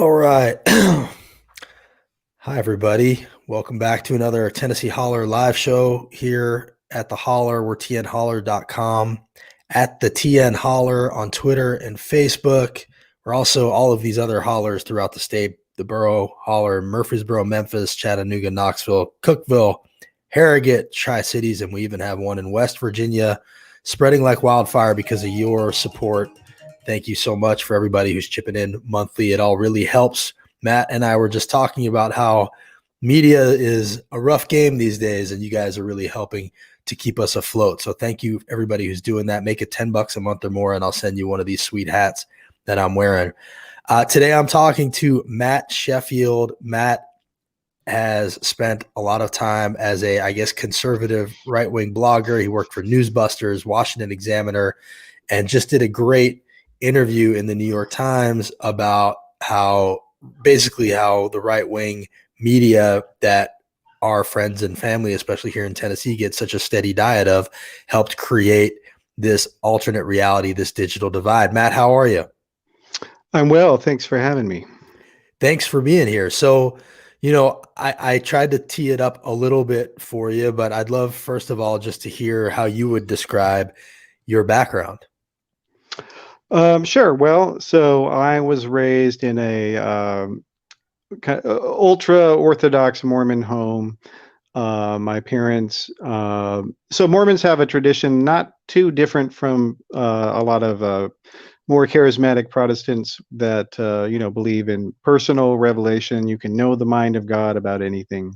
All right. Hi, everybody. Welcome back to another Tennessee Holler live show here at the Holler. We're tnholler.com, at the TN Holler on Twitter and Facebook. We're also all of these other hollers throughout the state, the borough holler, Murfreesboro, Memphis, Chattanooga, Knoxville, Cookeville, Harrogate, Tri-Cities, and we even have one in West Virginia spreading like wildfire because of your support. Thank you so much for everybody who's chipping in monthly. It all really helps. Matt and I were just talking about how media is a rough game these days, and you guys are really helping to keep us afloat. So thank you, everybody who's doing that. Make it $10 a month or more, and I'll send you one of these sweet hats that I'm wearing. Today, I'm talking to Matt Sheffield. Matt has spent a lot of time as a, I guess, conservative right-wing blogger. He worked for Newsbuters, Washington Examiner, and just did a great interview in the New York Times about how the right-wing media that our friends and family, especially here in Tennessee, get such a steady diet of, helped create this alternate reality, this digital divide. Matt, how are you? I'm well. Thanks for having me. Thanks for being here. So, I tried to tee it up a little bit for you, but I'd love, first of all, just to hear how you would describe your background. Sure. Well, so I was raised in a ultra Orthodox Mormon home. My parents, so Mormons have a tradition not too different from a lot of more charismatic Protestants that believe in personal revelation. You can know the mind of God about anything.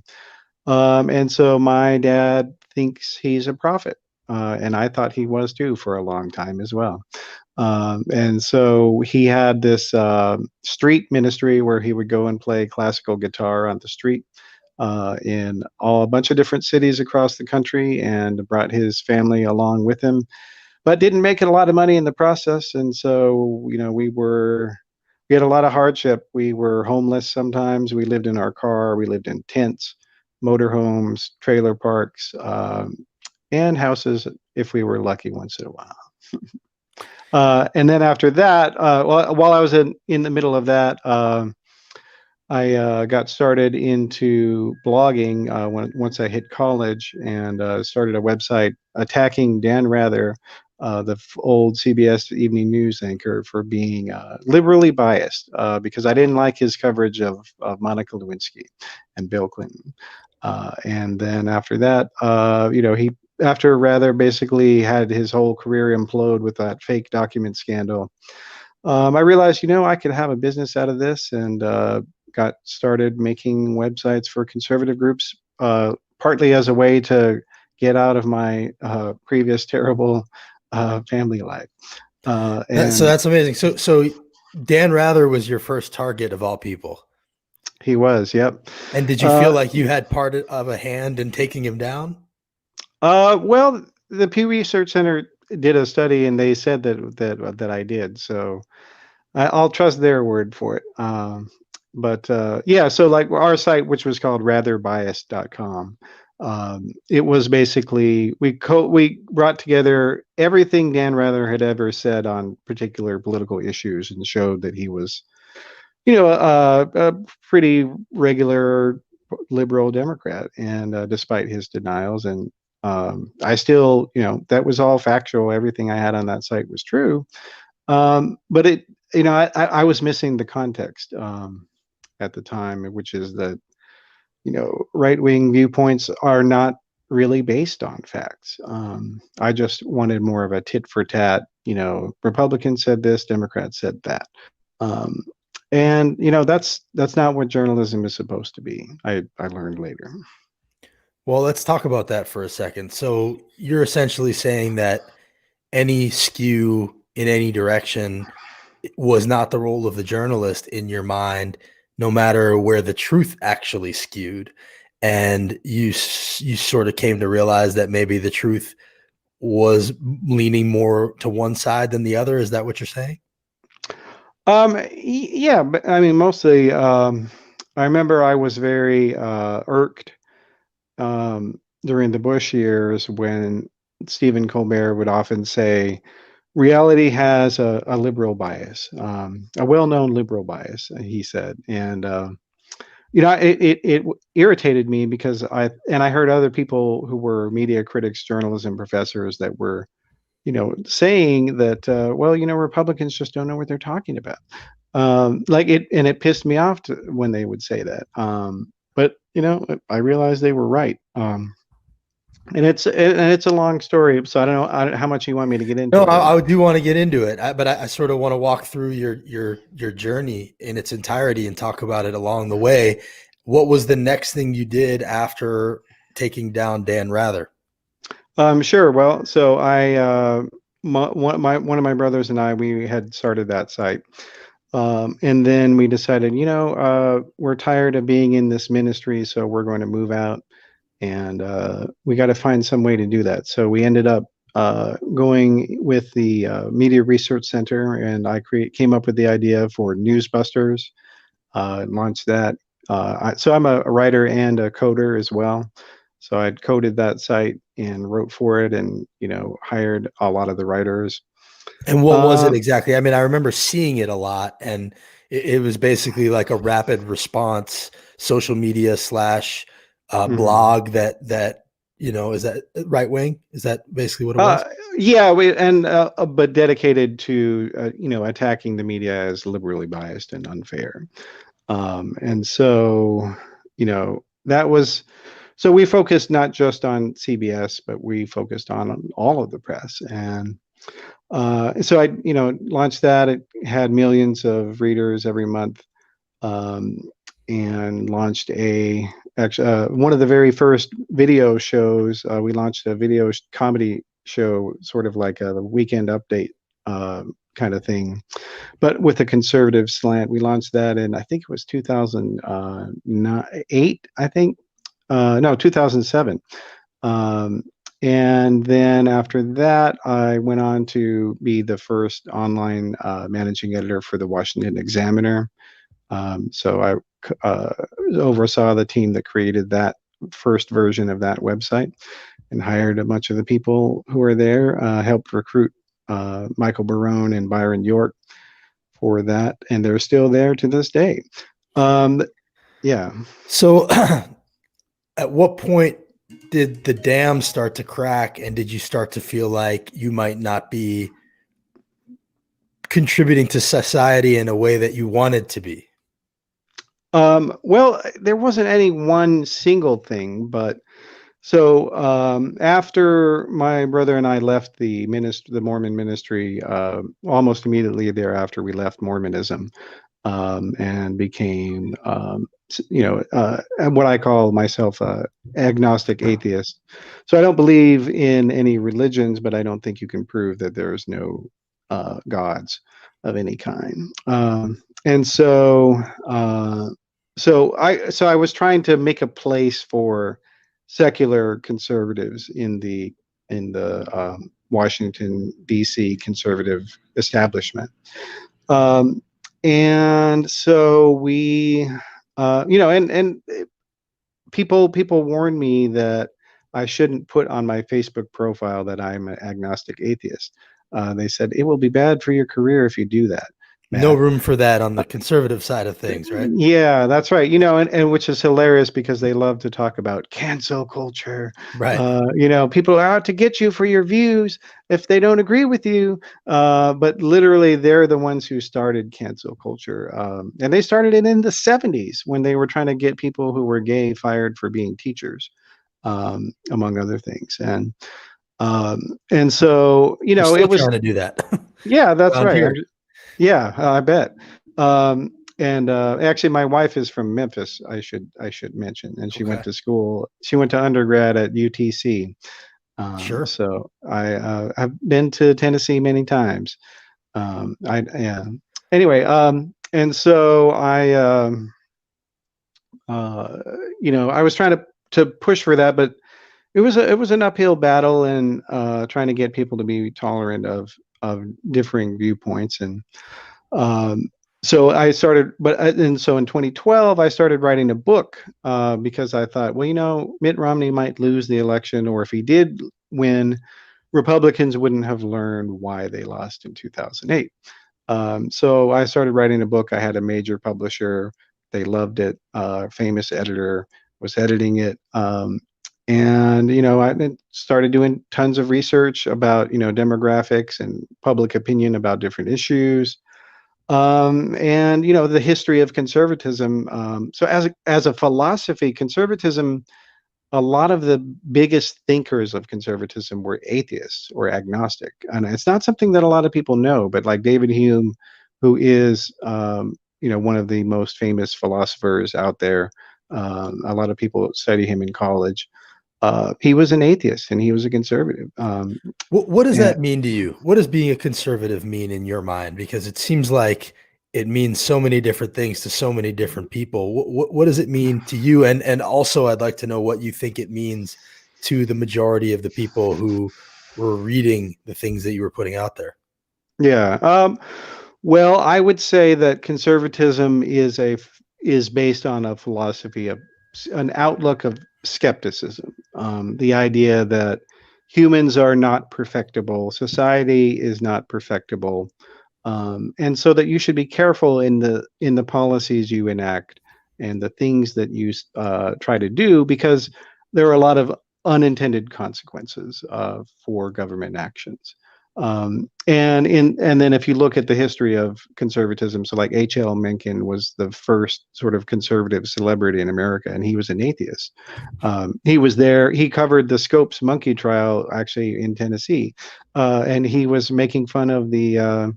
And so my dad thinks he's a prophet, and I thought he was too for a long time as well. And so he had this street ministry where he would go and play classical guitar on the street in a bunch of different cities across the country, and brought his family along with him, but didn't make it a lot of money in the process. And so, we had a lot of hardship. We were homeless sometimes. We lived in our car. We lived in tents, motorhomes, trailer parks, and houses if we were lucky once in a while. And then after that, while I was in the middle of that, I got started into blogging once I hit college, and started a website attacking Dan Rather, the old CBS Evening News anchor, for being liberally biased, because I didn't like his coverage of Monica Lewinsky and Bill Clinton. And then after that, after Rather basically had his whole career implode with that fake document scandal, I realized, I could have a business out of this, and got started making websites for conservative groups, partly as a way to get out of my previous terrible family life. So And that's amazing. So Dan Rather was your first target of all people. he was, yep. And did you feel like you had part of a hand in taking him down? Well, the Pew Research Center did a study, and they said that I did. So I'll trust their word for it. But yeah, so like our site, which was called ratherbiased.com, it was basically we brought together everything Dan Rather had ever said on particular political issues, and showed that he was, a pretty regular liberal Democrat, and despite his denials. And I still, that was all factual. Everything I had on that site was true. But I was missing the context at the time, which is that, right-wing viewpoints are not really based on facts. I just wanted more of a tit for tat. Republicans said this, Democrats said that. And that's not what journalism is supposed to be. I learned later. Well, let's talk about that for a second. So you're essentially saying that any skew in any direction was not the role of the journalist in your mind, no matter where the truth actually skewed. And you sort of came to realize that maybe the truth was leaning more to one side than the other. Is that what you're saying? Yeah, but I mean, mostly, I remember I was very irked during the Bush years when Stephen Colbert would often say, reality has a liberal bias, a well-known liberal bias, he said. And it irritated me because I heard other people who were media critics, journalism professors that were, saying that, well, Republicans just don't know what they're talking about. Like it, and it pissed me off when they would say that. But I realized they were right. And it's a long story, so I don't know how much you want me to get No, into it. I do want to get into it, but I sort of want to walk through your journey in its entirety and talk about it along the way. What was the next thing you did after taking down Dan Rather? Sure. Well, so one of my brothers and I, we had started that site. And then we decided, we're tired of being in this ministry, so we're going to move out, and we got to find some way to do that. So we ended up going with the Media Research Center, and came up with the idea for Newsbuters, launched that. So I'm a writer and a coder as well. So I'd coded that site and wrote for it, and hired a lot of the writers. And what was it Um, exactly? I mean, I remember seeing it a lot, and it was basically like a rapid response social media slash mhm. blog that is that right wing? Is that basically what it was? Uh, yeah, but dedicated to attacking the media as liberally biased and unfair. And so that was, so we focused not just on CBS, but we focused on all of the press. And so I launched that. It had millions of readers every month, um, and launched actually one of the very first video shows. We launched a video comedy show, sort of like a weekend update kind of thing, but with a conservative slant. We launched that in, I think it was 2008. I think no, 2007. Um, and then after that, I went on to be the first online managing editor for the Washington Examiner. So I oversaw the team that created that first version of that website, and hired a bunch of the people who are there, helped recruit Michael Barone and Byron York for that, and they're still there to this day. Um, yeah. So, at what point did the dam start to crack, and did you start to feel like you might not be contributing to society in a way that you wanted to be? Well, there wasn't any one single thing, but so after my brother and I left the Mormon ministry, almost immediately thereafter, we left Mormonism, and became, what I call myself a agnostic atheist. So I don't believe in any religions, but I don't think you can prove that there's no gods of any kind. And so, I was trying to make a place for secular conservatives in the Washington D.C. conservative establishment. Um, and so we, and people warned me that I shouldn't put on my Facebook profile that I'm an agnostic atheist. They said it will be bad for your career if you do that, No Matt. room for that on the conservative side of things, right? Yeah, that's right. And which is hilarious because they love to talk about cancel culture. Right. People are out to get you for your views if they don't agree with you. But literally, they're the ones who started cancel culture. And they started it in the 70s when they were trying to get people who were gay fired for being teachers, among other things. And so, We're it still was, trying to do that yeah, that's around right. here. Yeah, I bet. And actually, my wife is from Memphis. I should mention, and she went Okay. to school. She went to undergrad at UTC. Sure. So I've been to Tennessee many times. Yeah. Anyway, and so uh, I was trying to push for that, but it was an uphill battle, and trying to get people to be tolerant of differing viewpoints. And um, so I started, and so in 2012, I started writing a book, because I thought, well, Mitt Romney might lose the election, or if he did win, Republicans wouldn't have learned why they lost in 2008. So I started writing a book. I had a major publisher. They loved it. Famous editor was editing it. And, I started doing tons of research about, demographics and public opinion about different issues. And, the history of conservatism. So as a philosophy, conservatism, a lot of the biggest thinkers of conservatism were atheists or agnostic, and it's not something that a lot of people know. But like David Hume, who is one of the most famous philosophers out there, a lot of people study him in college. He was an atheist and he was a conservative. What does And that mean to you? What does being a conservative mean in your mind? Because it seems like it means so many different things to so many different people. What does it mean to you? And also, I'd like to know what you think it means to the majority of the people who were reading the things that you were putting out there. yeah, well, I would say that conservatism is based on a philosophy of an outlook of skepticism. The idea that humans are not perfectible, society is not perfectible, and so that you should be careful in the policies you enact and the things that you try to do, because there are a lot of unintended consequences for government actions. And then if you look at the history of conservatism, so like H.L. Mencken was the first sort of conservative celebrity in America, and he was an atheist. He was there. He covered the Scopes monkey trial actually in Tennessee, and he was making fun of the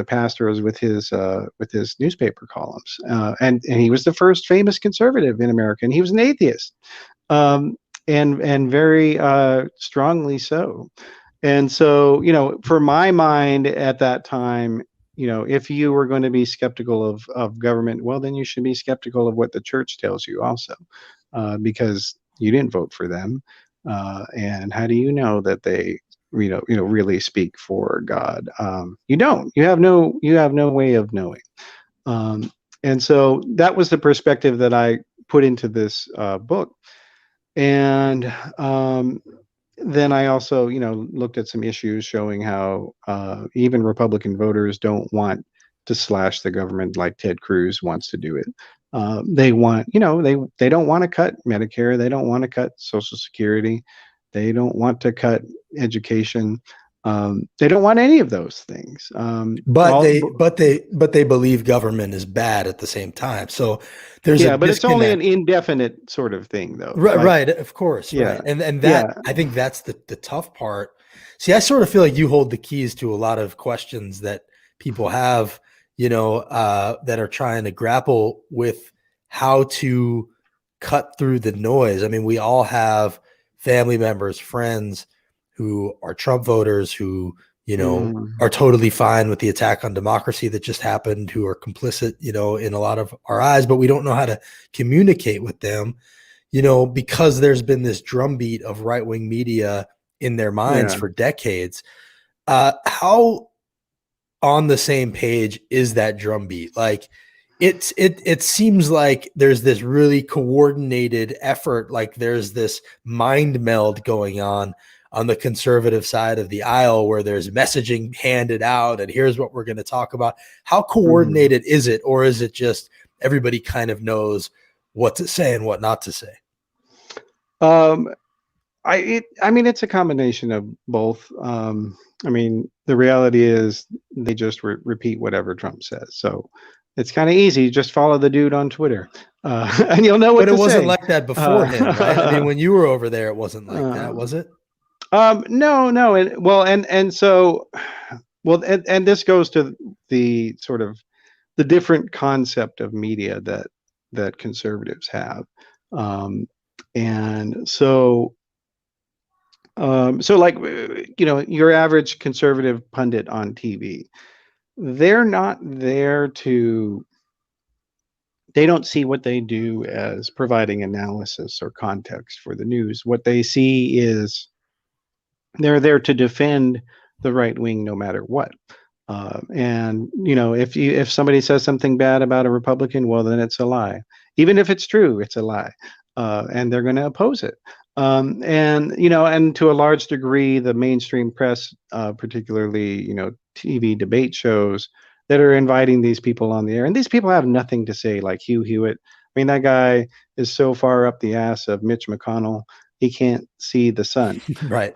pastors with his newspaper columns, and he was the first famous conservative in America, and he was an atheist, and very strongly so. And so, for my mind at that time, if you were going to be skeptical of government, well, then you should be skeptical of what the church tells you also, because you didn't vote for them, and how do you know that they really speak for God? You don't. You have no way of knowing. And so that was the perspective that I put into this book. And then I also, looked at some issues showing how even Republican voters don't want to slash the government like Ted Cruz wants to do it. They want, they don't want to cut Medicare. They don't want to cut Social Security. They don't want to cut education. They don't want any of those things. But they believe government is bad at the same time. So there's a but it's only an disconnect. indefinite sort of thing, though. Right, Like, right, of course, yeah, right. And that, yeah, I think that's the tough part. See, I sort of feel like you hold the keys to a lot of questions that people have, that are trying to grapple with how to cut through the noise. I mean, we all have family members, friends who are Trump voters who, mm, are totally fine with the attack on democracy that just happened, who are complicit, in a lot of our eyes, but we don't know how to communicate with them, because there's been this drumbeat of right-wing media in their minds yeah, for decades. How on the same page is that drumbeat? Like, it seems like there's this really coordinated effort, like there's this mind meld going on the conservative side of the aisle, where there's messaging handed out and here's what we're going to talk about. How mhm. coordinated is it, or is it just everybody kind of knows what to say and what not to say? Um, I mean, it's a combination of both. I mean, the reality is they just repeat whatever Trump says. So it's kind of easy. Just follow the dude on Twitter, and you'll know what But it to wasn't say. like that before him, right? I mean, Uh, when you were over there, it wasn't like that, was um, it? no, no, and well, and so, well, and this goes to the sort of the different concept of media that conservatives have, and so. So like, your average conservative pundit on TV, they're not there to, they don't see what they do as providing analysis or context for the news. What they see is they're there to defend the right wing no matter what. And if somebody says something bad about a Republican, well, then it's a lie. Even if it's true, it's a lie, and they're going to oppose it. And and to a large degree, the mainstream press, particularly TV debate shows that are inviting these people on the air, and these people have nothing to say, like Hugh Hewitt. I mean, that guy is so far up the ass of Mitch McConnell, he can't see the sun. Right.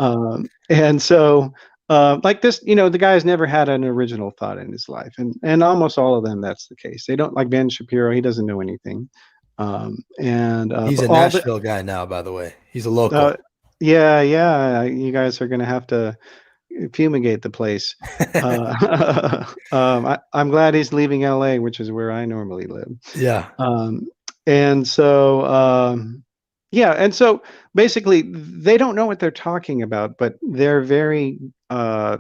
And so, like this, the guy's never had an original thought in his life, and almost all of them, that's the case. They don't, like Ben Shapiro, he doesn't know anything. And He's but a all the Nashville guy now, by the way. He's a local. uh, yeah, yeah, you guys are gonna have to fumigate the place. I'm glad he's leaving LA, which is where I normally live. Yeah. Um, and so, yeah, and so basically, they don't know what they're talking about, but they're very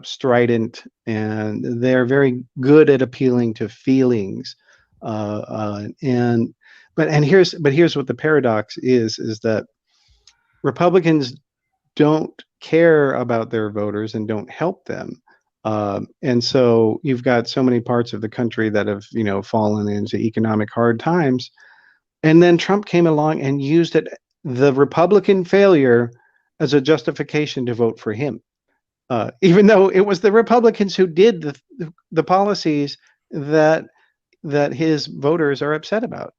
strident, and they're very good at appealing to feelings. And here's what the paradox is that Republicans don't care about their voters and don't help them. And so you've got so many parts of the country that have, fallen into economic hard times. And then Trump came along and used the Republican failure, as a justification to vote for him, even though it was the Republicans who did the policies that his voters are upset about.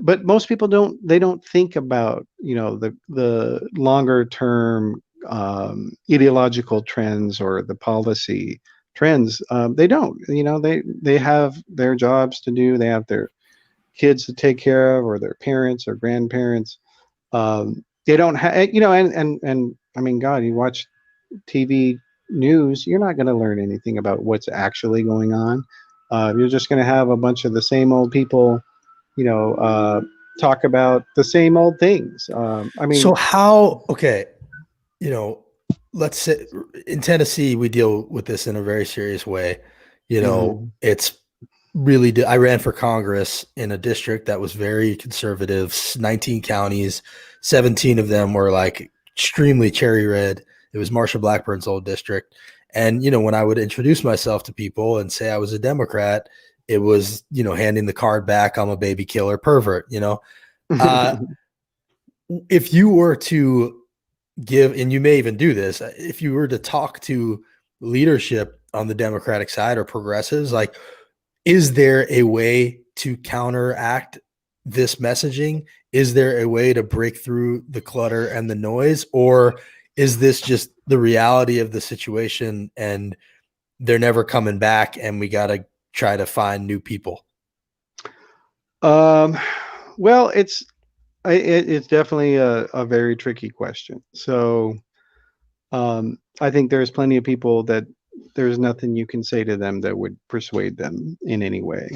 But most people don't think about the longer term ideological trends or the policy trends. They don't. They have their jobs to do. They have their kids to take care of, or their parents or grandparents. They don't have, and I mean, God, you watch TV news, you're not going to learn anything about what's actually going on. You're just going to have a bunch of the same old people, talk about the same old things. I mean, So how, okay, you know, let's say in Tennessee, we deal with this in a very serious way. mhm, It's really, I ran for Congress in a district that was very conservative, 19 counties, 17 of them were like extremely cherry red. It was Marsha Blackburn's old district. And, when I would introduce myself to people and say I was a Democrat, it was, handing the card back. I'm a baby killer pervert. Uh, if you were to give, and you may even do this, if you were to talk to leadership on the Democratic side or progressives, like, is there a way to counteract this messaging? Is there a way to break through the clutter and the noise? Or is this just the reality of the situation and they're never coming back and we got to try to find new people? um, well, it's definitely a very tricky question. So I think there's plenty of people that there's nothing you can say to them that would persuade them in any way.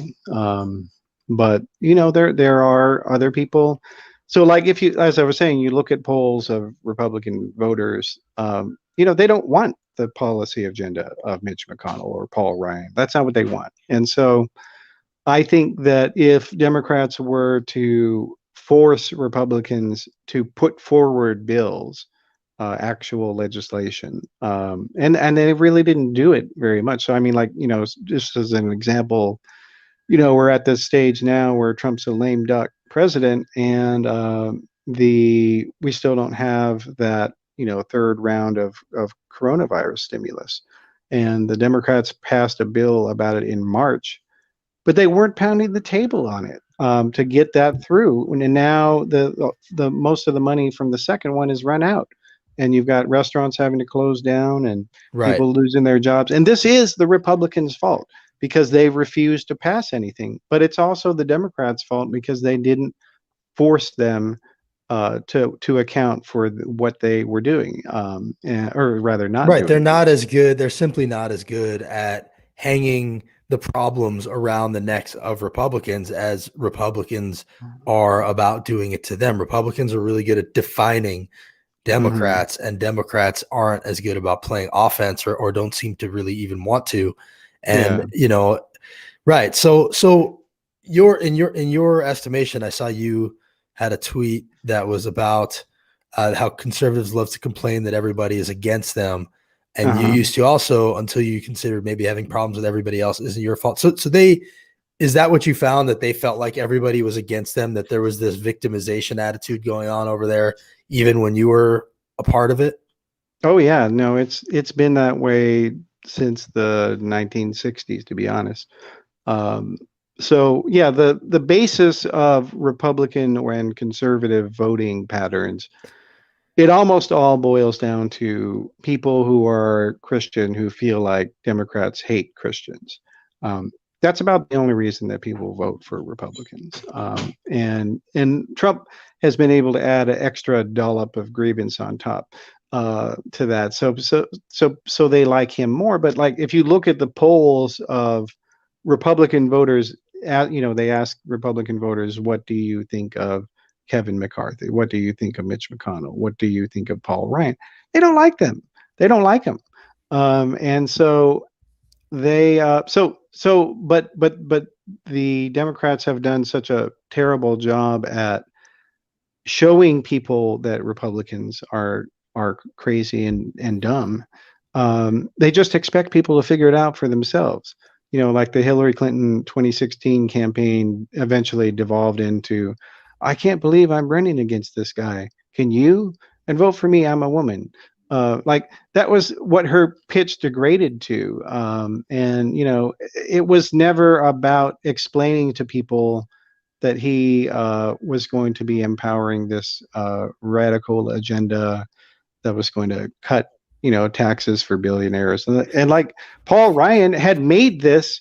But there are other people. So, like, if you, as I was saying, you look at polls of Republican voters, they don't want the policy agenda of Mitch McConnell or Paul Ryan. That's not what they want. And so I think that if Democrats were to force Republicans to put forward bills, actual legislation, and they really didn't do it very much. So I mean, like, just as an example, we're at this stage now where Trump's a lame duck president, and we still don't have that third round of coronavirus stimulus, and the Democrats passed a bill about it in March, but they weren't pounding the table on it to get that through. And now the most of the money from the second one is run out, and you've got restaurants having to close down and Right. people losing their jobs. And this is the Republicans' fault because they refused to pass anything. But it's also the Democrats' fault because they didn't force them to account for what they were doing, or rather not Right. They're doing. not as good. They're simply not as good at hanging the problems around the necks of Republicans as Republicans are about doing it to them. Republicans are really good at defining Mhm. Democrats, and Democrats aren't as good about playing offense or don't seem to really even want to. And, Yeah. right. So in your estimation, I saw you had a tweet that was about how conservatives love to complain that everybody is against them. And you Uh-huh. used to also, until you considered maybe having problems with everybody else isn't your fault. So they, Is that what you found, that they felt like everybody was against them, that there was this victimization attitude going on over there, even when you were a part of it? Oh yeah, no, it's been that way since the 1960s, to be honest. Um, so yeah, the basis of Republican and conservative voting patterns, it almost all boils down to people who are Christian who feel like Democrats hate Christians. Um, that's about the only reason that people vote for Republicans. And Trump has been able to add an extra dollop of grievance on top to that. So they like him more. But like if you look at the polls of Republican voters, they ask Republican voters, what do you think of Kevin McCarthy? What do you think of Mitch McConnell? What do you think of Paul Ryan? They don't like them. They don't like him. And so they but the Democrats have done such a terrible job at showing people that Republicans are crazy and dumb. They just expect people to figure it out for themselves. Like the Hillary Clinton 2016 campaign eventually devolved into, I can't believe I'm running against this guy. Can you? And vote for me. I'm a woman. Like that was what her pitch degraded to. And it was never about explaining to people that he was going to be empowering this radical agenda that was going to cut, taxes for billionaires. And like Paul Ryan had made this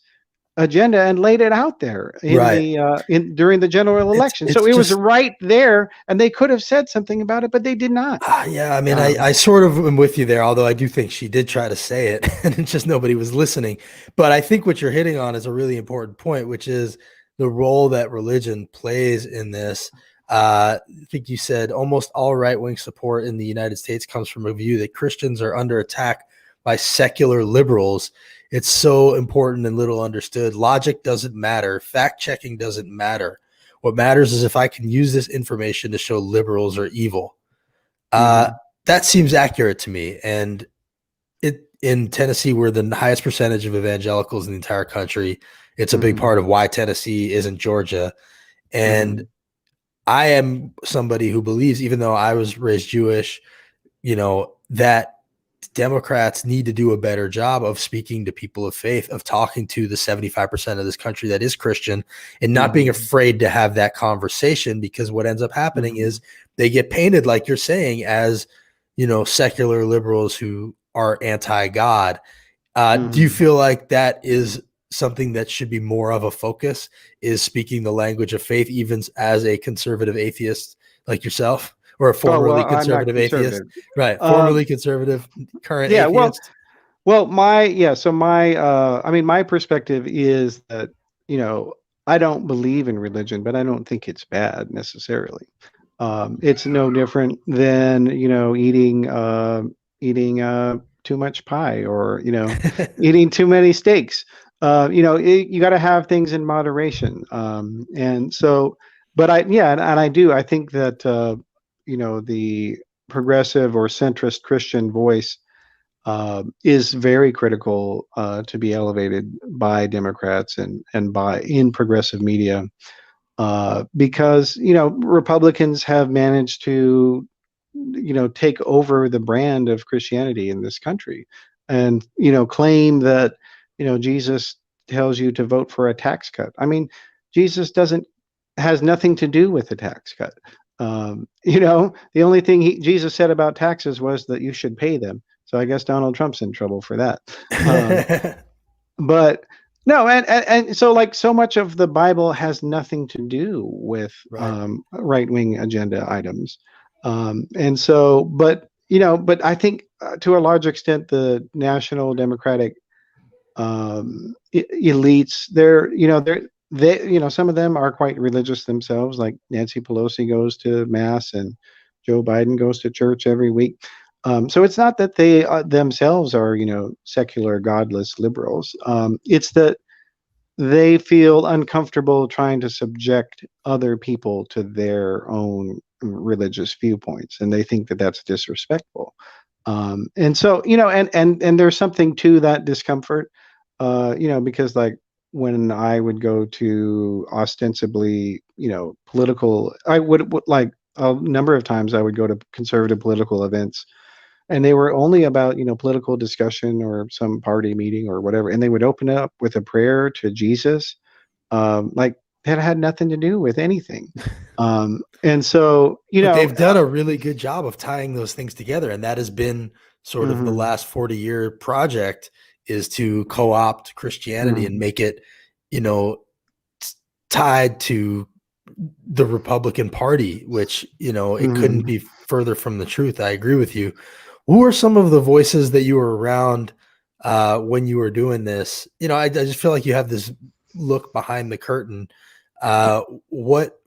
agenda and laid it out there in Right. the during the general election. It's So it was just, right there, and they could have said something about it, but they did not. yeah, I mean, Um, I sort of am with you there, although I do think she did try to say it and it's just nobody was listening. But I think what you're hitting on is a really important point, which is the role that religion plays in this. I think you said almost all right wing support in the United States comes from a view that Christians are under attack by secular liberals. It's so important and little understood. Logic doesn't matter, fact checking doesn't matter. What matters is if I can use this information to show liberals are evil. Uh, mhm, that seems accurate to me. And in Tennessee, we're the highest percentage of evangelicals in the entire country. It's a big mhm, part of why Tennessee isn't Georgia. And mhm, I am somebody who believes, even though I was raised Jewish, that Democrats need to do a better job of speaking to people of faith, of talking to the 75% of this country that is Christian, and not being mhm, afraid to have that conversation, because what ends up happening mhm, is they get painted, like you're saying, as, secular liberals who are anti-God. Do you mhm. feel like that is something that should be more of a focus, is speaking the language of faith, even as a conservative atheist like yourself, or a Oh well, formerly I'm not conservative atheist? conservative. Right. Um, Formerly conservative, current yeah, well, atheist. Well, so my I mean my perspective is that, you know, I don't believe in religion, but I don't think it's bad necessarily. It's no different than, eating too much pie, or, eating too many steaks. You got to have things in moderation. And so, but and I do. I think that the progressive or centrist Christian voice is very critical to be elevated by Democrats and by in progressive media, because Republicans have managed to take over the brand of Christianity in this country, and claim that Jesus tells you to vote for a tax cut. I mean, Jesus doesn't has nothing to do with the tax cut. The only thing Jesus said about taxes was that you should pay them. So I guess Donald Trump's in trouble for that. Um, but no, and so like so much of the Bible has nothing to do with Right. right wing agenda items, and so but I think to a large extent the national Democratic elites, some of them are quite religious themselves, like Nancy Pelosi goes to mass and Joe Biden goes to church every week. So it's not that they themselves are secular godless liberals. It's that they feel uncomfortable trying to subject other people to their own religious viewpoints, and they think that that's disrespectful. And so and there's something to that discomfort, because like when I would go to ostensibly, political, I would like a number of times I would go to conservative political events, and they were only about, political discussion or some party meeting or whatever, and they would open up with a prayer to Jesus, like that had nothing to do with anything. And so, But they've done a really good job of tying those things together, and that has been sort of the mhm, last 40-year project, is to co-opt Christianity and mhm, make it, you know, tied to the Republican Party, which, it couldn't mhm. be further from the truth. I agree with you. Who are some of the voices that you were around when you were doing this? I just feel like you have this look behind the curtain. What,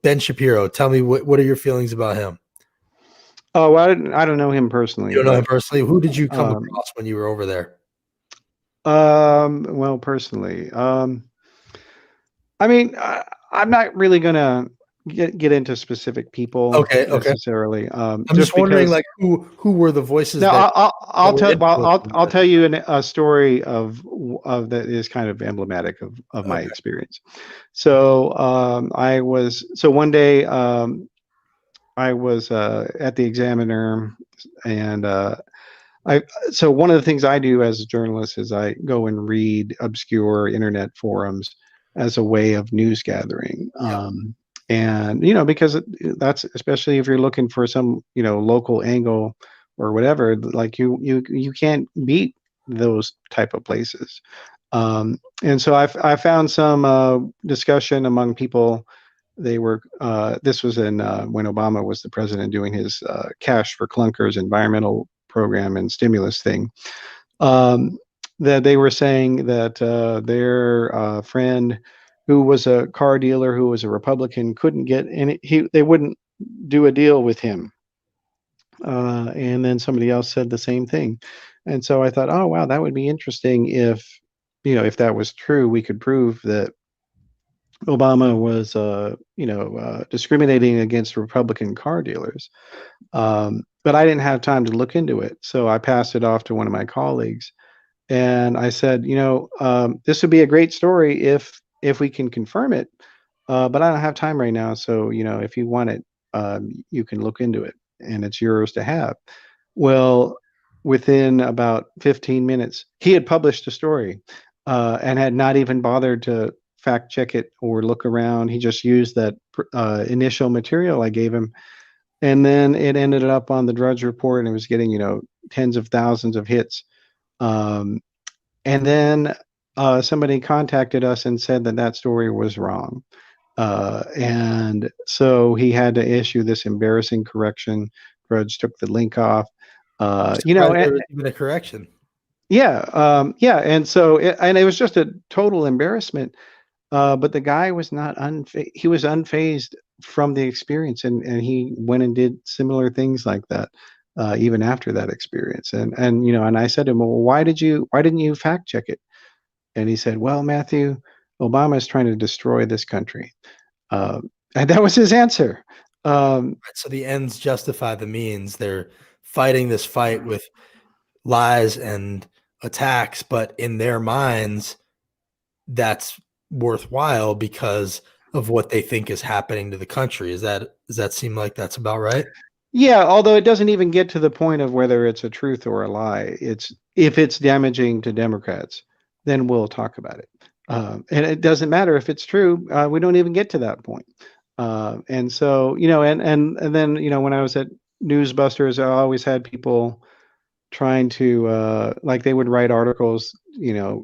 Ben Shapiro, tell me, what are your feelings about him? Oh, well, I don't know him personally, You don't know him but personally. Who did you come um, across when you were over there? well, personally, I mean, I'm not really gonna get into specific people Okay, okay. necessarily, I'm just just wondering, because. like, who were the voices No, that I'll were tell. Well, I'll influencing I'll this? tell you a story of that is kind of emblematic of my Okay, experience. So so one day I was at the Examiner, and I so one of the things I do as a journalist is I go and read obscure internet forums as a way of news gathering. yeah, And because that's, especially if you're looking for some local angle or whatever, like you can't beat those type of places. And so I found some discussion among people. They were this was in when Obama was the president, doing his cash for clunkers environmental program and stimulus thing. Um, that they were saying that their friend, who was a car dealer, who was a Republican, couldn't get any. They wouldn't do a deal with him. And then somebody else said the same thing. And so I thought, oh wow, that would be interesting if, if that was true, we could prove that Obama was, discriminating against Republican car dealers. But I didn't have time to look into it, so I passed it off to one of my colleagues, and I said, this would be a great story if we can confirm it, but I don't have time right now. So if you want it, you can look into it, and it's yours to have. Well, within about 15 minutes, he had published a story, and had not even bothered to fact check it or look around. He just used that initial material I gave him, and then it ended up on the Drudge Report, and it was getting tens of thousands of hits. Um, and then somebody contacted us and said that that story was wrong. And so he had to issue this embarrassing correction. Drudge took the link off. I'm You know, surprised and, there was even a correction. yeah, yeah, and so and it was just a total embarrassment. But the guy was not he was unfazed from the experience, and he went and did similar things like that, even after that experience. And I said to him, well, why didn't you fact check it? And he said, well, Matthew, Obama is trying to destroy this country. Uh, and that was his answer. Um, Right, so the ends justify the means. They're fighting this fight with lies and attacks, but in their minds, that's worthwhile because of what they think is happening to the country. Does that seem like that's about right? Yeah, although it doesn't even get to the point of whether it's a truth or a lie. It's if it's damaging to Democrats, then we'll talk about it. And it doesn't matter if it's true. We don't even get to that point. And so, and then, when I was at Newsbusters, I always had people trying to like they would write articles,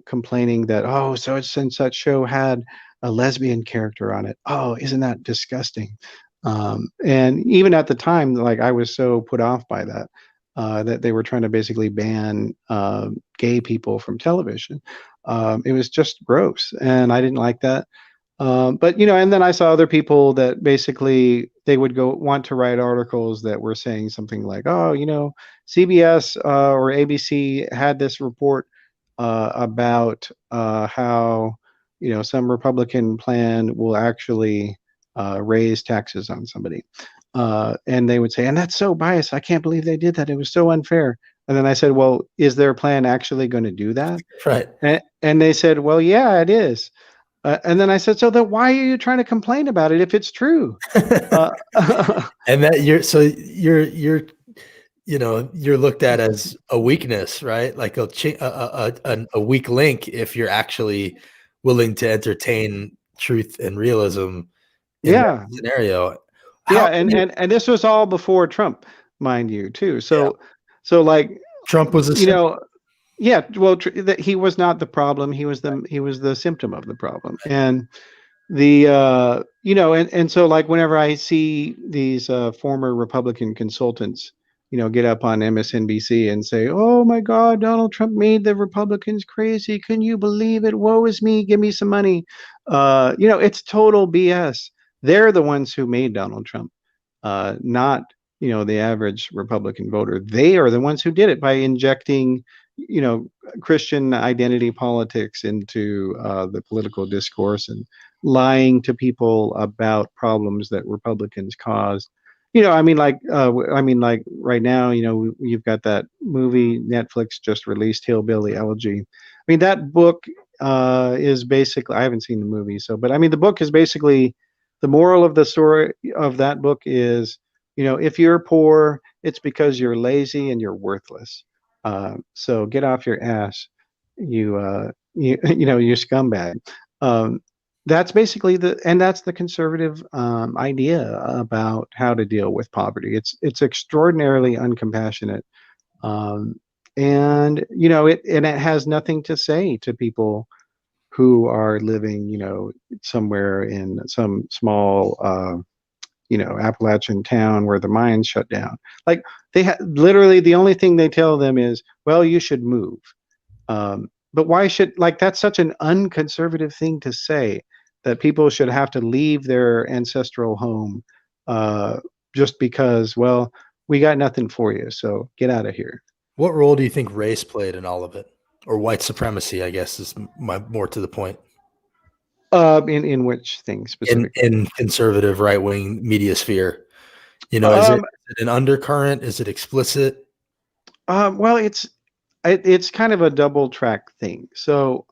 complaining that, oh, such and such show had a lesbian character on it. Oh, isn't that disgusting? And even at the time, like I was so put off by that, that they were trying to basically ban gay people from television. It was just gross, and I didn't like that. But and then I saw other people that basically they would go want to write articles that were saying something like, "Oh, CBS or ABC had this report about how some Republican plan will actually raise taxes on somebody." And they would say, and that's so biased. I can't believe they did that. It was so unfair. And then I said, well, is their plan actually going to do that? Right. And they said, well, yeah, it is. And then I said, so then why are you trying to complain about it if it's true? Uh, And that you're looked at as a weakness, right? Like a weak link if you're actually willing to entertain truth and realism in that yeah, scenario. yeah, How can you? and this was all before Trump, mind you, too. Yeah, So like, Trump was a you symptom. know, yeah, well, that he was not the problem. He was the symptom of the problem. And and so like whenever I see these former Republican consultants, get up on MSNBC and say, oh my God, Donald Trump made the Republicans crazy, can you believe it, woe is me, give me some money. It's total BS. They're the ones who made Donald Trump, not the average Republican voter. They are the ones who did it by injecting you know Christian identity politics into the political discourse, and lying to people about problems that Republicans caused. I mean, like right now, you've got that movie Netflix just released, Hillbilly Elegy. I mean, that book is basically, I haven't seen the movie, but I mean, the book is basically, the moral of the story of that book is, if you're poor, it's because you're lazy and you're worthless. So get off your ass, you scumbag. Um, that's basically that's the conservative idea about how to deal with poverty. It's extraordinarily uncompassionate, um, and it has nothing to say to people who are living, somewhere in some small, Appalachian town where the mines shut down. Like, literally the only thing they tell them is, well, you should move. But why should, like, that's such an unconservative thing to say, that people should have to leave their ancestral home uh, just because, well, we got nothing for you, so get out of here. What role do you think race played in all of it, or white supremacy? I guess is more to the point. In which thing specifically? In conservative right wing media sphere, is Um, it an undercurrent? Is it explicit? well, it's kind of a double track thing. So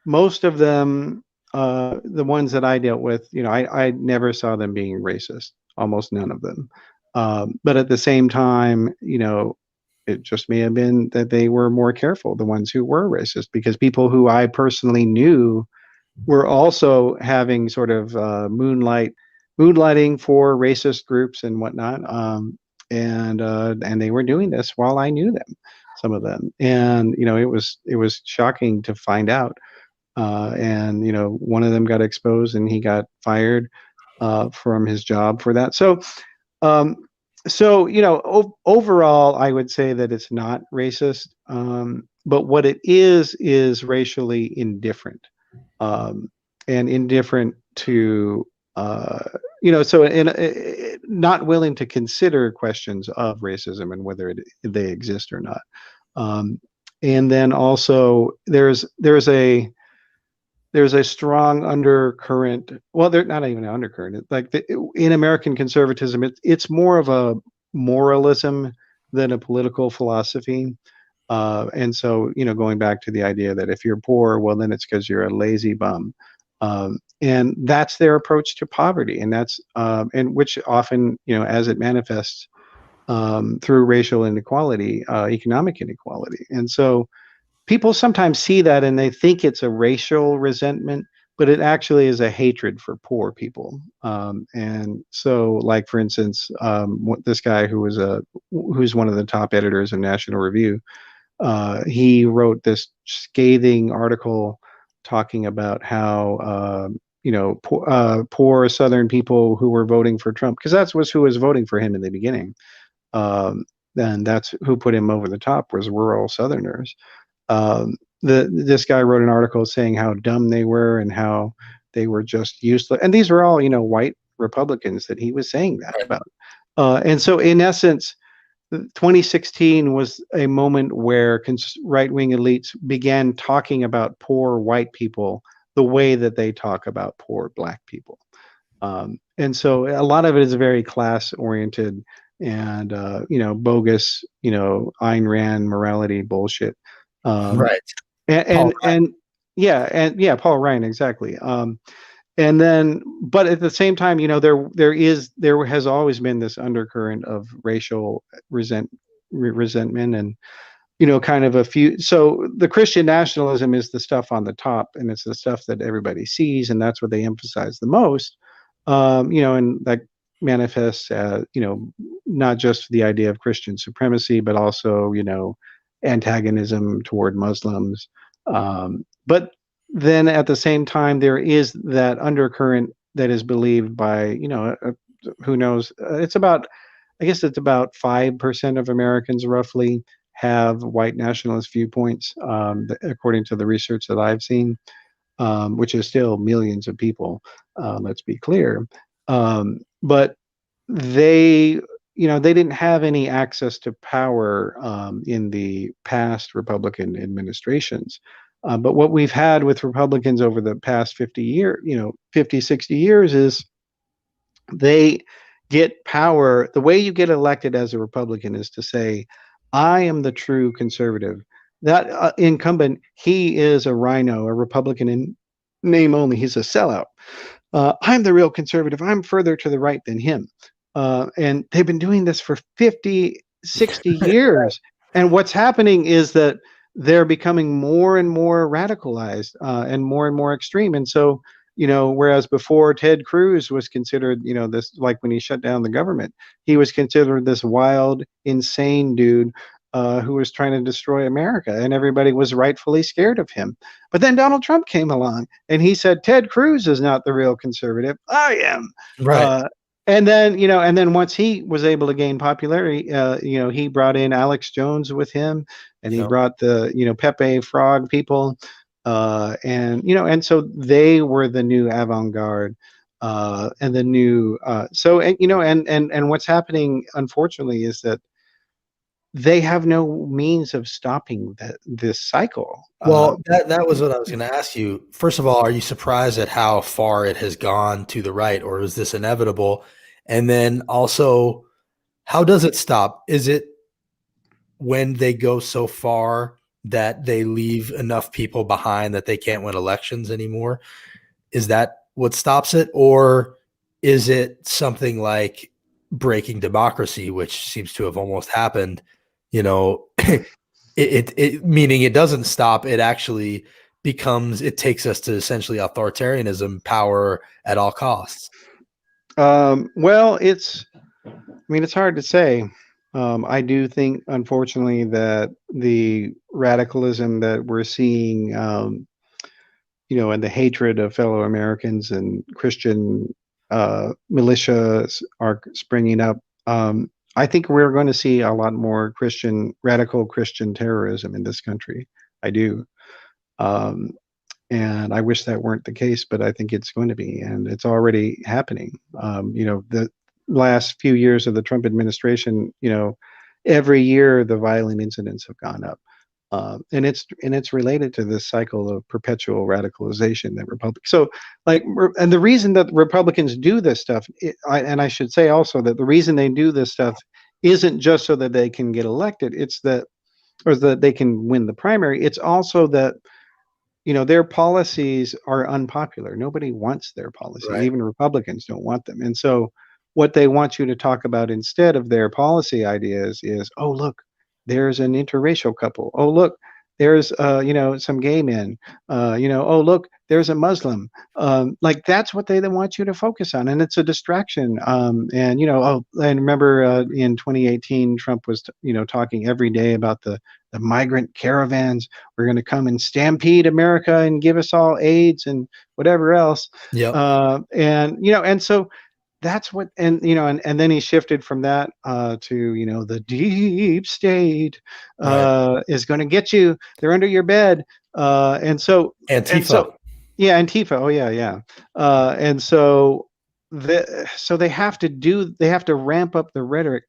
most of them, the ones that I dealt with, I never saw them being racist, almost none of them. But at the same time, it just may have been that they were more careful, the ones who were racist, because people who I personally knew were also having sort of moonlighting for racist groups and whatnot. And they were doing this while I knew them, some of them. And it was shocking to find out. And one of them got exposed and he got fired from his job for that. Um, overall, I would say that it's not racist, but what it is racially indifferent, um, and indifferent to, not willing to consider questions of racism and whether they exist or not. Um, and then also there's a strong undercurrent. Well, they're not even an undercurrent. In American conservatism, it's more of a moralism than a political philosophy. And so, going back to the idea that if you're poor, well, then it's because you're a lazy bum. And that's their approach to poverty. And and which often, as it manifests through racial inequality, economic inequality. And so, people sometimes see that and they think it's a racial resentment, but it actually is a hatred for poor people. And so, like, for instance, this guy who's one of the top editors of National Review, he wrote this scathing article talking about how poor Southern people who were voting for Trump, because that was who was voting for him in the beginning. Um, and that's who put him over the top, was rural Southerners. This guy wrote an article saying how dumb they were and how they were just useless. And these were all, white Republicans that he was saying that about. And so, in essence, 2016 was a moment where right-wing elites began talking about poor white people the way that they talk about poor black people. And so a lot of it is very class oriented and bogus, Ayn Rand morality bullshit. Um, Right. and, Paul. and Paul Ryan, exactly. And then, but at the same time, there has always been this undercurrent of racial resentment, and kind of a few. So the Christian nationalism is the stuff on the top, and it's the stuff that everybody sees, and that's what they emphasize the most. And that manifests, not just the idea of Christian supremacy, but also, antagonism toward Muslims. But then at the same time, there is that undercurrent that is believed by, who knows? I guess it's about 5% of Americans roughly have white nationalist viewpoints, according to the research that I've seen, which is still millions of people. Let's be clear. But they, they didn't have any access to power in the past Republican administrations. But what we've had with Republicans over the past 50, 60 years is they get power. The way you get elected as a Republican is to say, I am the true conservative. That incumbent, he is a rhino, a Republican in name only. He's a sellout. I'm the real conservative. I'm further to the right than him. And they've been doing this for 50, 60 years. And what's happening is that they're becoming more and more radicalized and more extreme. And so, whereas before Ted Cruz was considered, this, like when he shut down the government, he was considered this wild, insane dude who was trying to destroy America, and everybody was rightfully scared of him. But then Donald Trump came along, and he said, Ted Cruz is not the real conservative. I am. Right. And then once he was able to gain popularity, he brought in Alex Jones with him, and he Yep. brought the, Pepe Frog people, and so they were the new avant-garde, and the new, and what's happening, unfortunately, is that they have no means of stopping this cycle. Well, that was what I was going to ask you. First of all, are you surprised at how far it has gone to the right, or is this inevitable? And then also, how does it stop? Is it when they go so far that they leave enough people behind that they can't win elections anymore? Is that what stops it? Or is it something like breaking democracy, which seems to have almost happened? Meaning it doesn't stop. It actually it takes us to essentially authoritarianism, power at all costs. Well, it's hard to say. I do think, unfortunately, that the radicalism that we're seeing, and the hatred of fellow Americans and Christian militias are springing up. I think we're going to see a lot more radical Christian terrorism in this country. I do. And I wish that weren't the case, but I think it's going to be, and it's already happening. The last few years of the Trump administration, every year the violent incidents have gone up. And it's related to this cycle of perpetual radicalization that Republicans. So, and the reason that Republicans do this stuff, and I should say also that the reason they do this stuff isn't just so that they can get elected. It's that, or that they can win the primary. It's also that their policies are unpopular. Nobody wants their policies. Right. Even Republicans don't want them. And so, what they want you to talk about instead of their policy ideas is, oh, look, there's an interracial couple. Oh, look, there's some gay men. Oh, look, there's a Muslim. That's what they want you to focus on, and it's a distraction. And remember in 2018, Trump was talking every day about the migrant caravans. We're going to come and stampede America and give us all AIDS and whatever else. Yep. And so that's what, and then he shifted from that to the deep state is going to get you. They're under your bed, and so Antifa. Yeah, Antifa. Oh yeah. And so they have to ramp up the rhetoric,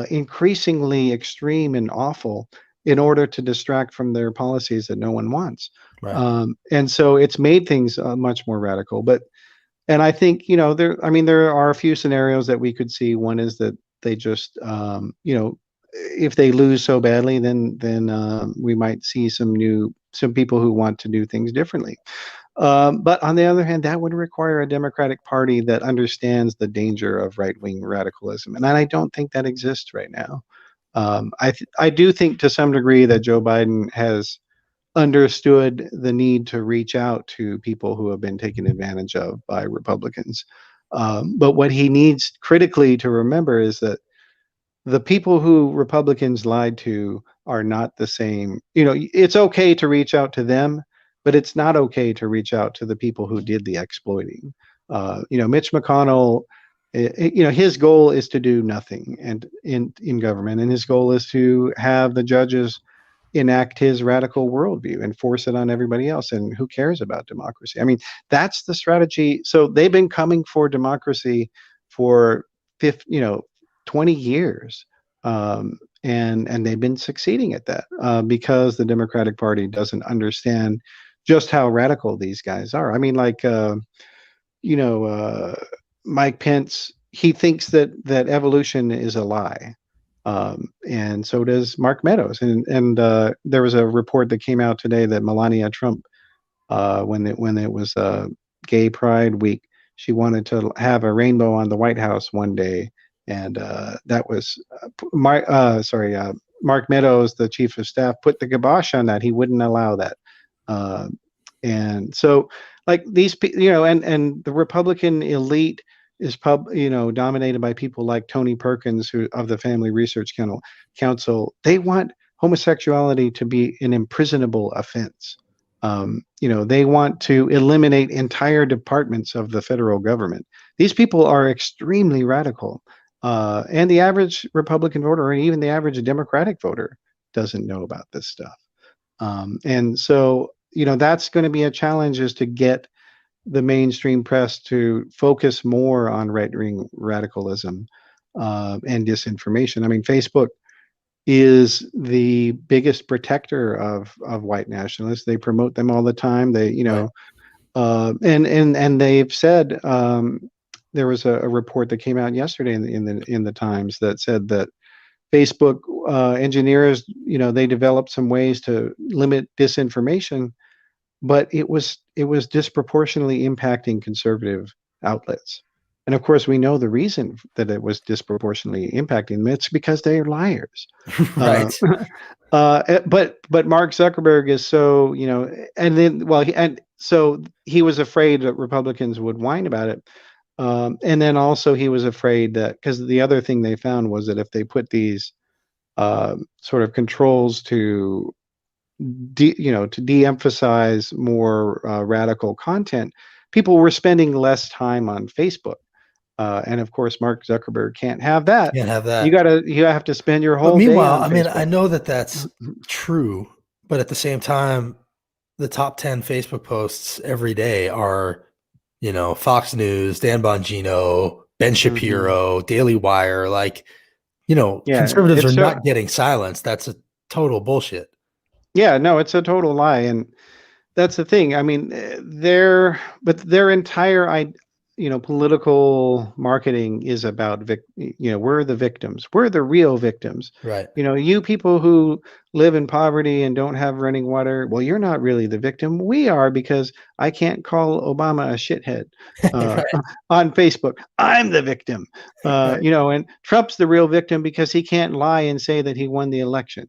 increasingly extreme and awful, in order to distract from their policies that no one wants. Right. And so it's made things much more radical, but And I think, there are a few scenarios that we could see. One is that they just, if they lose so badly, then we might see some people who want to do things differently. But on the other hand, that would require a Democratic Party that understands the danger of right-wing radicalism, and I don't think that exists right now. I do think to some degree that Joe Biden has understood the need to reach out to people who have been taken advantage of by Republicans. But what he needs critically to remember is that the people who Republicans lied to are not the same. It's okay to reach out to them, but it's not okay to reach out to the people who did the exploiting. Mitch McConnell, his goal is to do nothing and in government, and his goal is to have the judges enact his radical worldview and force it on everybody else. And who cares about democracy? I mean, that's the strategy. So they've been coming for democracy for 20 years. And they've been succeeding at that because the Democratic Party doesn't understand just how radical these guys are. I mean, like, Mike Pence, he thinks that evolution is a lie. And so does Mark Meadows. And there was a report that came out today that Melania Trump, when it was Gay Pride Week, she wanted to have a rainbow on the White House one day, and that was Mark Meadows, the chief of staff, put the kibosh on that. He wouldn't allow that. And so, like these, and the Republican elite is dominated by people like Tony Perkins, who of the Family Research Council. They want homosexuality to be an imprisonable offense. They want to eliminate entire departments of the federal government. These people are extremely radical, and the average Republican voter, or even the average Democratic voter, doesn't know about this stuff. And so, that's going to be a challenge, is to get the mainstream press to focus more on right-wing radicalism and disinformation. I mean, Facebook is the biggest protector of white nationalists. They promote them all the time. They, Right. And they've said, there was a report that came out yesterday in the Times that said that Facebook engineers, they developed some ways to limit disinformation, but it was disproportionately impacting conservative outlets. And of course, we know the reason that it was disproportionately impacting them. It's because they're liars. Right. But Mark Zuckerberg is so, and then, well, so he was afraid that Republicans would whine about it. And then also he was afraid that, because the other thing they found was that if they put these sort of controls to de-emphasize more radical content, people were spending less time on Facebook. And of course, Mark Zuckerberg can't have that. Can't have that. You have to spend your But whole day meanwhile, on I mean, Facebook. I know that that's true, but at the same time, the top 10 Facebook posts every day are, Fox News, Dan Bongino, Ben Mhm. Shapiro, Daily Wire. Like, Yeah, conservatives are it's so not getting silenced. That's a total bullshit. yeah, no, it's a total lie, and that's the thing. I mean, their entire political marketing is about we're the victims. We're the real victims. Right. You people who live in poverty and don't have running water, well, you're not really the victim. We are, because I can't call Obama a shithead uh, Right. on Facebook. I'm the victim. Right. And Trump's the real victim because he can't lie and say that he won the election.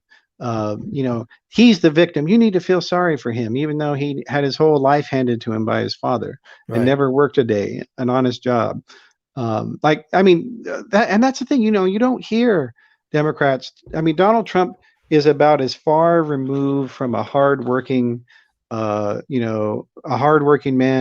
He's the victim. You need to feel sorry for him, even though he had his whole life handed to him by his father and Right. never worked a day, an honest job. That's the thing. You don't hear Democrats. I mean, Donald Trump is about as far removed from a hardworking man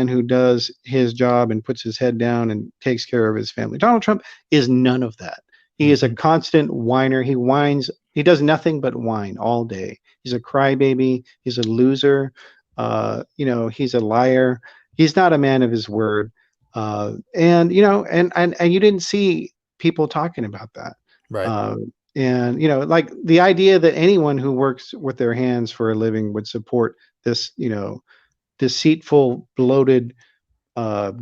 who does his job and puts his head down and takes care of his family. Donald Trump is none of that. He is a Mhm. constant whiner. He whines. He does nothing but whine all day. He's a crybaby. He's a loser. He's a liar. He's not a man of his word. And you didn't see people talking about that. Right. Uh, like the idea that anyone who works with their hands for a living would support this, deceitful, bloated,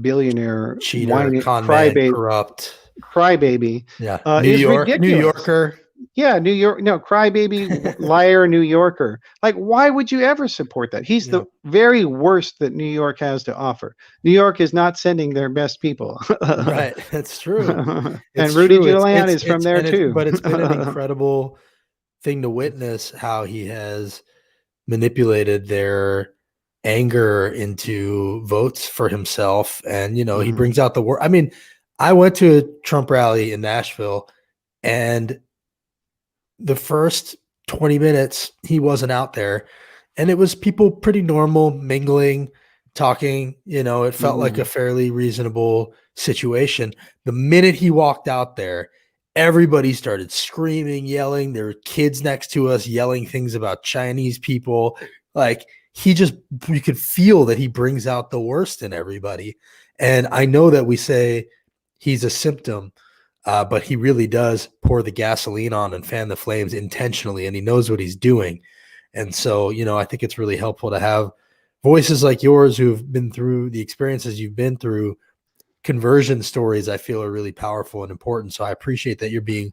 billionaire Cheater, whiny con man, corrupt. crybaby Yeah. is New ridiculous. Yorker. Yeah, New York, no, crybaby, liar, New Yorker. Like, why would you ever support that? He's Yeah. the very worst that New York has to offer. New York is not sending their best people. Right. That's true. And It's Rudy true. Giuliani is from there too. But it's been an incredible thing to witness how he has manipulated their anger into votes for himself. And, he Mhm. brings out the word. I mean, I went to a Trump rally in Nashville, and the first 20 minutes he wasn't out there, and it was people pretty normal, mingling, talking. It felt like a Mhm. fairly reasonable situation. The minute he walked out there, everybody started screaming, yelling. There were kids next to us yelling things about Chinese people. Like, you could feel that he brings out the worst in everybody. And I know that we say he's a symptom, but he really does pour the gasoline on and fan the flames intentionally, and he knows what he's doing. And so, I think it's really helpful to have voices like yours who've been through the experiences you've been through. Conversion stories, I feel, are really powerful and important. So I appreciate that you're being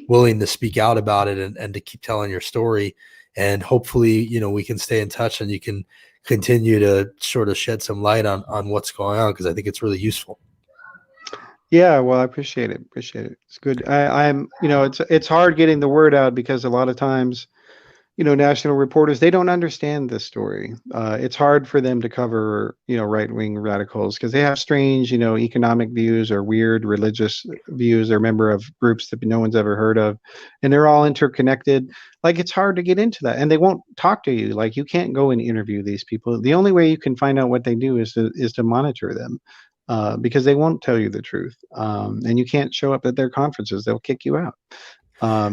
willing to speak out about it, and to keep telling your story. And hopefully, we can stay in touch and you can continue to sort of shed some light on what's going on, because I think it's really useful. Yeah, well, I appreciate it. Appreciate it. It's good. I'm, it's hard getting the word out because a lot of times, national reporters, they don't understand this story. It's hard for them to cover, right-wing radicals because they have strange, economic views or weird religious views. They're a member of groups that no one's ever heard of, and they're all interconnected. Like, it's hard to get into that, and they won't talk to you. Like, you can't go and interview these people. The only way you can find out what they do is to monitor them. Because they won't tell you the truth, and you can't show up at their conferences; they'll kick you out.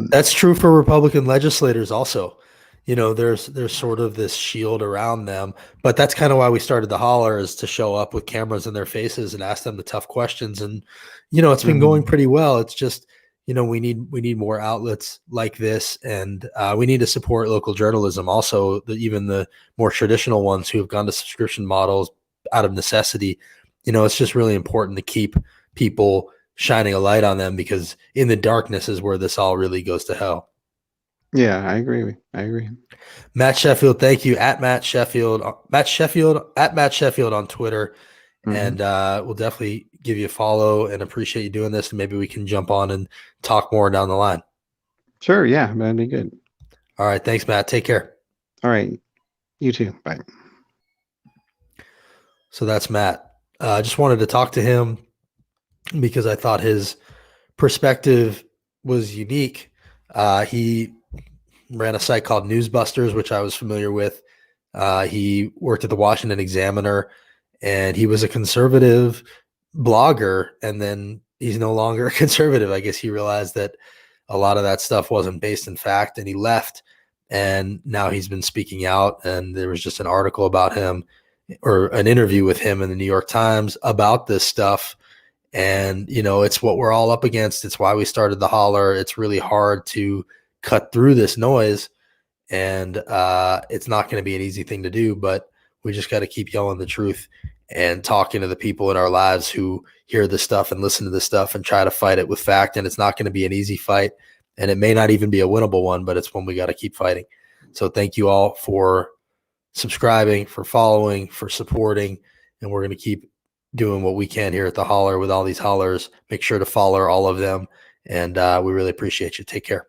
That's true for Republican legislators also. There's sort of this shield around them, but that's kind of why we started the holler, is to show up with cameras in their faces and ask them the tough questions. And, it's been going Mhm. pretty well. It's just, we need more outlets like this, and we need to support local journalism. Also, even the more traditional ones who have gone to subscription models out of necessity. It's just really important to keep people shining a light on them, because in the darkness is where this all really goes to hell. Yeah, I agree. I agree. Matt Sheffield, thank you. At Matt Sheffield on Twitter. Mhm. And we'll definitely give you a follow and appreciate you doing this. And maybe we can jump on and talk more down the line. Sure. Yeah, that'd be good. All right. Thanks, Matt. Take care. All right. You too. Bye. So that's Matt. I just wanted to talk to him because I thought his perspective was unique. He ran a site called Newsbuters, which I was familiar with. He worked at the Washington Examiner, and he was a conservative blogger. And then he's no longer a conservative. I guess he realized that a lot of that stuff wasn't based in fact, and he left. And now he's been speaking out. And there was just an article about him, or an interview with him in the New York Times about this stuff. And, it's what we're all up against. It's why we started the holler. It's really hard to cut through this noise, and it's not going to be an easy thing to do, but we just got to keep yelling the truth and talking to the people in our lives who hear this stuff and listen to this stuff and try to fight it with fact. And it's not going to be an easy fight, and it may not even be a winnable one, but it's one we got to keep fighting. So thank you all for subscribing, for following, for supporting, and we're going to keep doing what we can here at the holler with all these hollers. Make sure to follow all of them, and we really appreciate you. Take care.